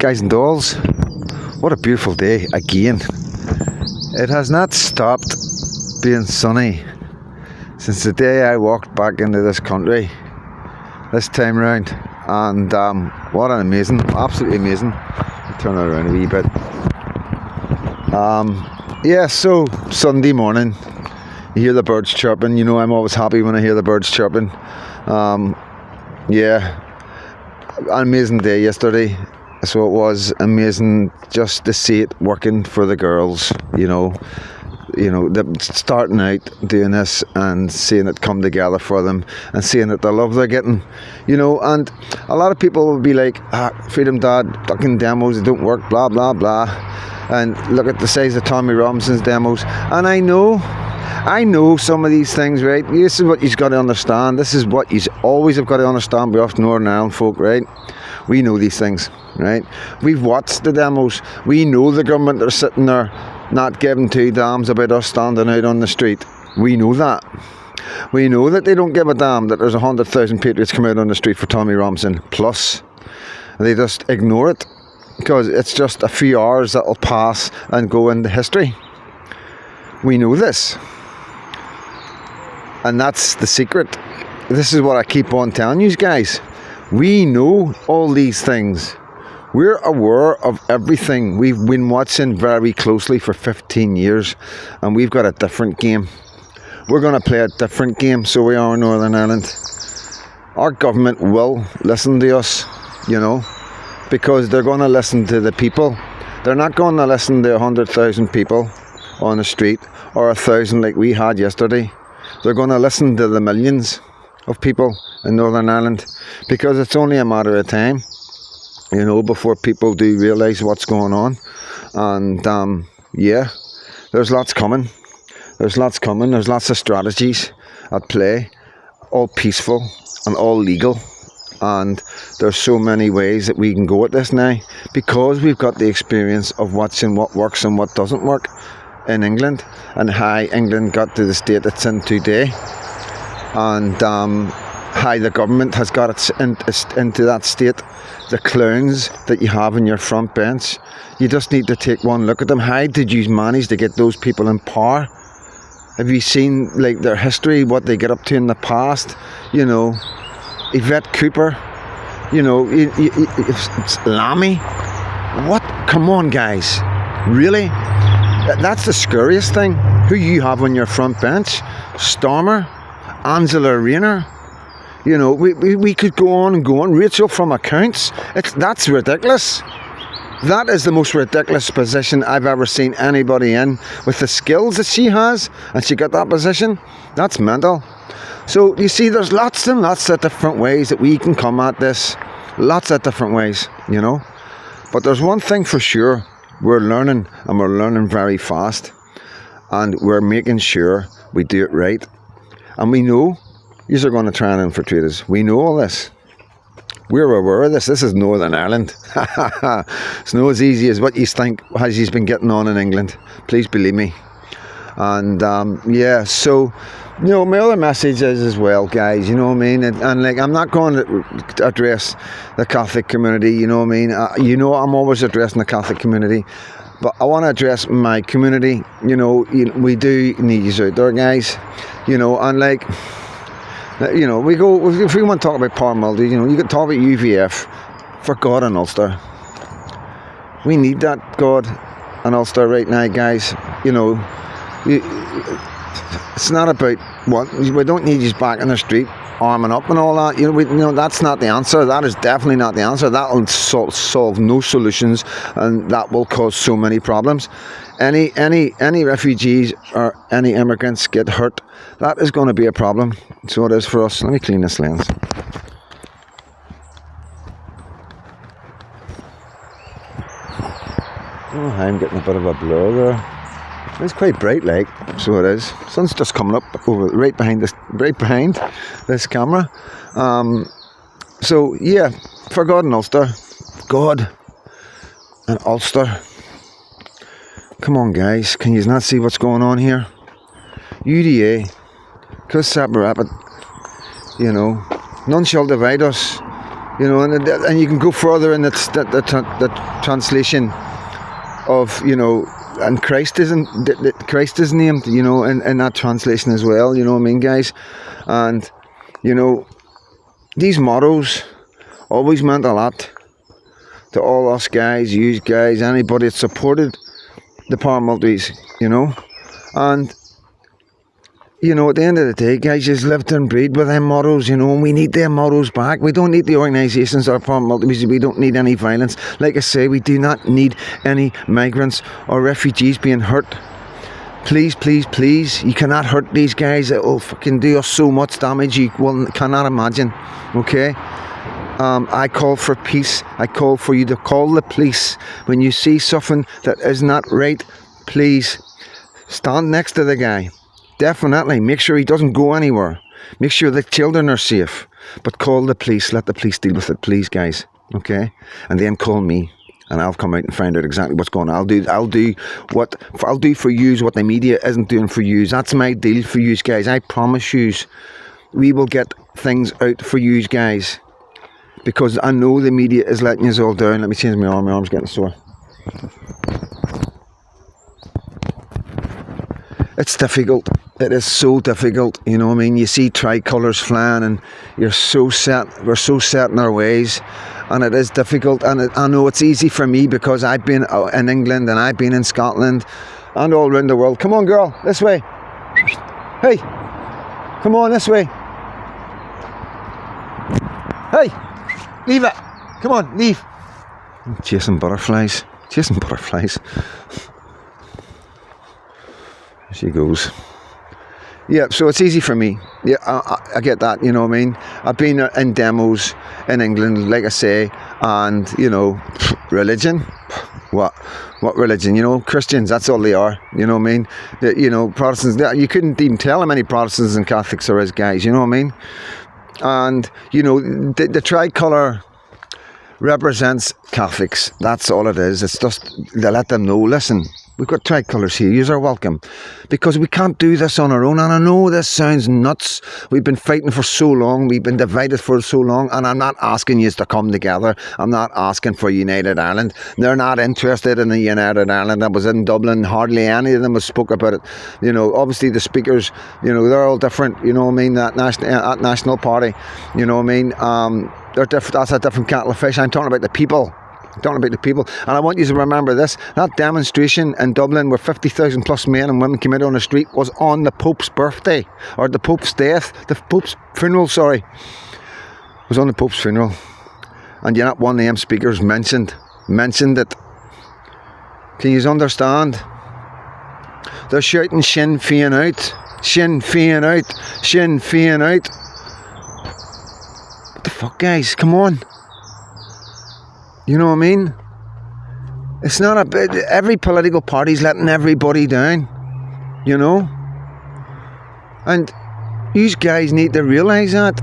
Guys and dolls, what a beautiful day again. It has not stopped being sunny since the day I walked back into this country this time round, and what an amazing, absolutely amazing. I'll turn it around a wee bit. Yeah, so Sunday morning, you hear the birds chirping. You know I'm always happy when I hear the birds chirping. Yeah, an amazing day yesterday. So it was amazing just to see it working for the girls, you know, starting out doing this and seeing it come together for them and seeing that the love they're getting, you know. And a lot of people will be like, Freedom Dad, fucking demos, they don't work, blah, blah, blah. And look at the size of Tommy Robinson's demos. And I know some of these things, right? This is what you've got to understand. This is what you always have got to understand. We're off Northern Ireland folk, right? We know these things, right? We've watched the demos. We know the government are sitting there not giving two damns about us standing out on the street. We know that. We know that they don't give a damn that there's 100,000 patriots come out on the street for Tommy Robinson. Plus, they just ignore it because it's just a few hours that'll pass and go into history. We know this. And that's the secret. This is what I keep on telling you guys. We know all these things. We're aware of everything. We've been watching very closely for 15 years, and we've got a different game. We're going to play a different game, so we are in Northern Ireland. Our government will listen to us, you know, because they're going to listen to the people. They're not going to listen to 100,000 people on the street or 1,000 like we had yesterday. They're going to listen to the millions of people in Northern Ireland, because it's only a matter of time, you know, before people do realise what's going on. And yeah, there's lots coming. There's lots coming. There's lots of strategies at play, all peaceful and all legal. And there's so many ways that we can go at this now, because we've got the experience of watching what works and what doesn't work in England, and how England got to the state it's in today, and how the government has got it into that state. The clowns that you have in your front bench, you just need to take one look at them. How did you manage to get those people in power? Have you seen like their history, what they get up to in the past? You know, Yvette Cooper, you know, Lammy. What? Come on, guys. Really? That's the scariest thing. Who you have on your front bench? Stormer, Angela Rayner. You know, we could go on and go on. Rachel from Accounts. That's ridiculous. That is the most ridiculous position I've ever seen anybody in, with the skills that she has, and she got that position. That's mental. So you see, there's lots and lots of different ways that we can come at this. Lots of different ways, you know. But there's one thing for sure. We're learning, and we're learning very fast, and we're making sure we do it right. And we know you're going to try and infiltrate us. We know all this. We're aware of this. This is Northern Ireland. It's not as easy as what you think as you've been getting on in England. Please believe me. And yeah, so, you know, my other message is as well, guys, you know what I mean? And like, I'm not going to address the Catholic community, you know what I mean? You know, I'm always addressing the Catholic community, but I want to address my community. You know, we do need you out there, guys, you know, and like, you know, if we want to talk about power multi, you know, you can talk about UVF for God and Ulster. We need that God and Ulster right now, guys. You know, it's not about what we don't need you back in the street arming up and all that. You know, that's not the answer. That is definitely not the answer. That will solve no solutions, and that will cause so many problems. Any refugees or any immigrants get hurt, that is going to be a problem. So it is for us. Let me clean this lens. Oh, I'm getting a bit of a blur there. It's quite bright, like, so it is. Sun's just coming up over right behind this camera. So yeah, for God and Ulster, God and Ulster. Come on, guys, can you not see what's going on here? UDA, cause separate, you know, none shall divide us. You know, and you can go further in the translation of, you know, and Christ is named, you know, in that translation as well, you know what I mean, guys? And, you know, these mottos always meant a lot to all us guys, you guys, anybody that supported the paramilitaries, you know. And, you know, at the end of the day, guys, just lived and breathed with them mottos, you know, and we need them mottos back. We don't need the organisations that are paramilitaries. We don't need any violence. Like I say, we do not need any migrants or refugees being hurt. Please, please, please, you cannot hurt these guys. It will fucking do us so much damage you cannot imagine, okay? I call for peace. I call for you to call the police. When you see something that is not right, please stand next to the guy. Definitely, make sure he doesn't go anywhere. Make sure the children are safe. But call the police, let the police deal with it, please, guys, okay? And then call me. And I'll come out and find out exactly what's going on. I'll do for yous what the media isn't doing for yous. That's my deal for yous guys. I promise yous, we will get things out for yous guys. Because I know the media is letting yous all down. Let me change my arm. My arm's getting sore. It's difficult. It is so difficult. You know what I mean? You see tricolours flying and you're so set. We're so set in our ways. And it is difficult, and I know it's easy for me because I've been in England and I've been in Scotland and all around the world. Come on, girl, this way. Hey, come on, this way. Hey, leave it. Come on, leave. I'm chasing butterflies. Chasing butterflies. There she goes. Yeah, so it's easy for me. Yeah, I get that, you know what I mean? I've been in demos in England, like I say, and, you know, religion? What religion? You know, Christians, that's all they are, you know what I mean? You know, Protestants, you couldn't even tell how many Protestants and Catholics there is, guys, you know what I mean? And, you know, the tricolour represents Catholics. That's all it is. It's just to let them know, listen, we've got tricolours here. Yous are welcome. Because we can't do this on our own. And I know this sounds nuts. We've been fighting for so long. We've been divided for so long. And I'm not asking yous to come together. I'm not asking for United Ireland. They're not interested in the United Ireland. I was in Dublin. Hardly any of them spoke about it. You know, obviously the speakers, you know, they're all different. You know what I mean? That National Party. You know what I mean? They're different. That's a different kettle of fish. I'm talking about the people. Talking about the people, and I want you to remember this: that demonstration in Dublin where 50,000 plus men and women came out on the street was on the Pope's birthday, or the Pope's death, the Pope's funeral, sorry. It was on the Pope's funeral. And yet one of them speakers mentioned it. Can you understand? They're shouting Sinn Féin out, Sinn Féin out, Sinn Féin out. What the fuck, guys? Come on. You know what I mean? It's not a bit. Every political party's letting everybody down, you know? And you guys need to realise that.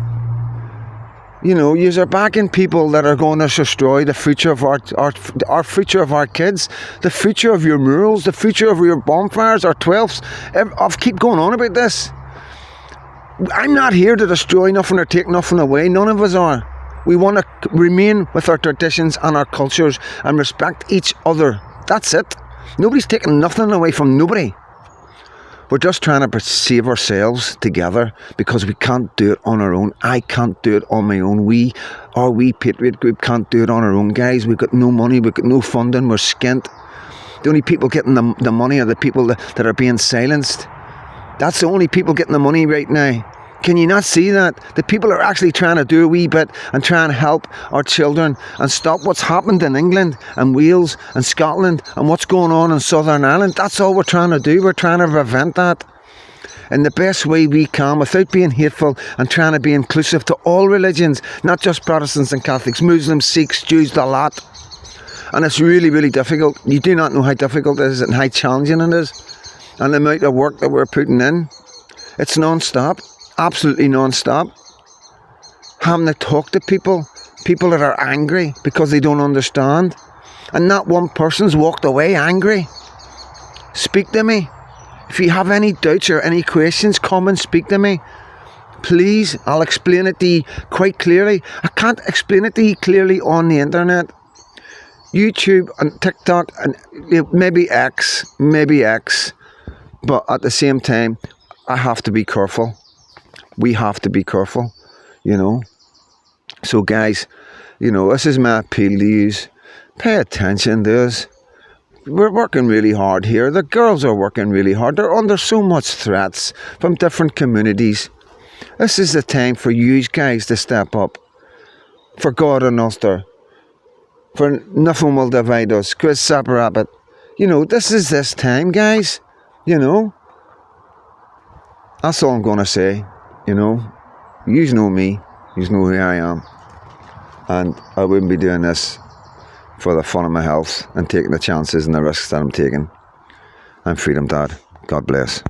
You know, yous are backing people that are going to destroy the future of our future of our kids, the future of your murals, the future of your bonfires, our 12s. I'll keep going on about this. I'm not here to destroy nothing or take nothing away. None of us are. We want to remain with our traditions and our cultures and respect each other. That's it. Nobody's taking nothing away from nobody. We're just trying to save ourselves together because we can't do it on our own. I can't do it on my own. Our wee Patriot group can't do it on our own, guys. We've got no money. We've got no funding. We're skint. The only people getting the money are the people that are being silenced. That's the only people getting the money right now. Can you not see that? The people are actually trying to do a wee bit and try and help our children and stop what's happened in England and Wales and Scotland and what's going on in Southern Ireland. That's all we're trying to do. We're trying to prevent that in the best way we can without being hateful and trying to be inclusive to all religions, not just Protestants and Catholics, Muslims, Sikhs, Jews, the lot. And it's really, really difficult. You do not know how difficult it is and how challenging it is. And the amount of work that we're putting in, it's non-stop. Absolutely non-stop. Having to talk to people that are angry because they don't understand, and not one person's walked away angry. Speak to me. If you have any doubts or any questions, come and speak to me. please, I'll explain it to you quite clearly. I can't explain it to you clearly on the internet. YouTube and TikTok and maybe X, but at the same time, I have to be careful. We have to be careful, you know. So guys, you know, this is my appeal to you. Pay attention to us. We're working really hard here. The girls are working really hard. They're under so much threats from different communities. This is the time for you guys to step up. For God and Ulster. For nothing will divide us. Chris Saparabbit. You know, this time, guys. You know. That's all I'm going to say. You know. You know me. You know who I am. And I wouldn't be doing this for the fun of my health and taking the chances and the risks that I'm taking. I'm Freedom Dad. God bless.